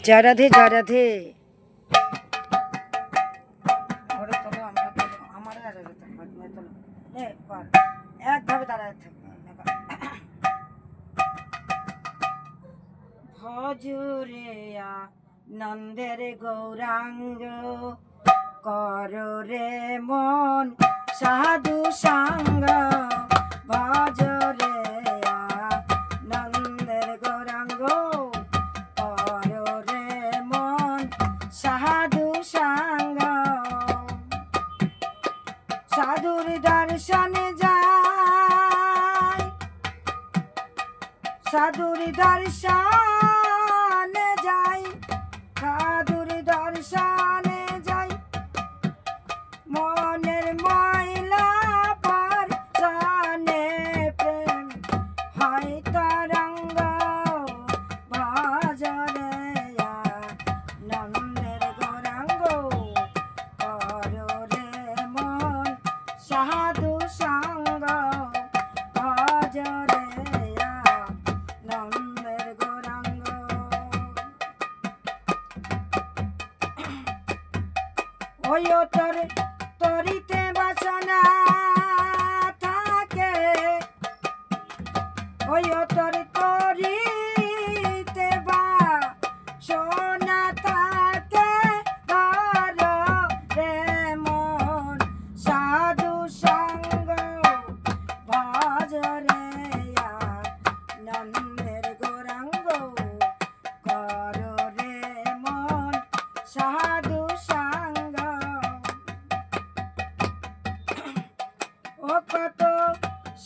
জয় রাধে জয় রাধে। একভাবে দাঁড়ায় ভজরে নন্দের গৌরাঙ্গ কর রে মন সাধু সাঙ্গ ভজরে নন্দের গৌরাঙ্গ কর রে মন সাধু সাঙ্গ সাধুর দর্শনে যায় সাধুর দর্শনে যাই সাধুর দর্শনে যাই মনের ময়লা পর জানে প্রেম হয় তরঙ্গ ভজরে নন্দের গৌরাঙ্গ কর রে মন সাধু সঙ্গ ভজরে নন্দের গৌরাঙ্গ। ওই তরিতে বাসনা থাকে ওই তরিতে বাসনা থাকে ধর রে মন সাধু সঙ্গ ভজরে নন্দের গৌরাঙ্গ কর রে মন সাধু সঙ্গ। ও কত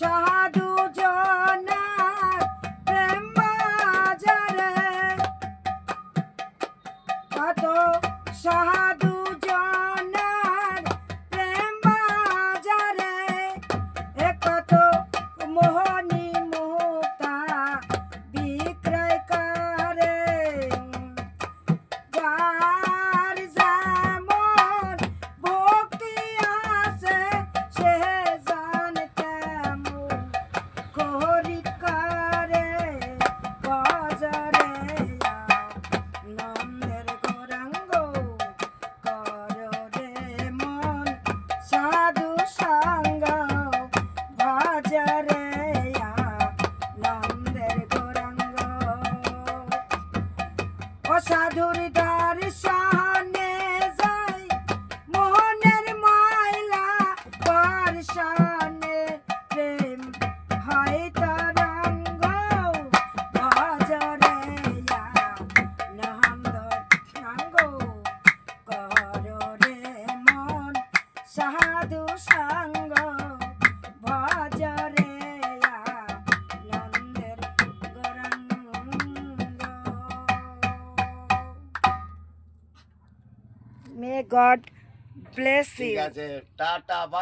সাধু জনার প্রেম বাজারে কত সাধু জনার প্রেম বাজারে এ কত মোহনী মুক্তা বিক্রয় করে যার যেমন ভক্তি আছে সে জান তেমন খরিদ করে বাজারে নন্দের গৌরাঙ্গ কর রে মন সাধু সঙ্গ বাজারে নন্দের গৌরাঙ্গ। ও সাধুর দর্শনে যাই মোহনের ময়লা দর্শনে প্রেম হয় তরঙ্গ ভজরে নন্দের গৌরাঙ্গ কর রে মন সাধু সঙ্গ ভজরে নন্দের Gauranga. May God bless you. ঠিক আছে, টাটা বাই।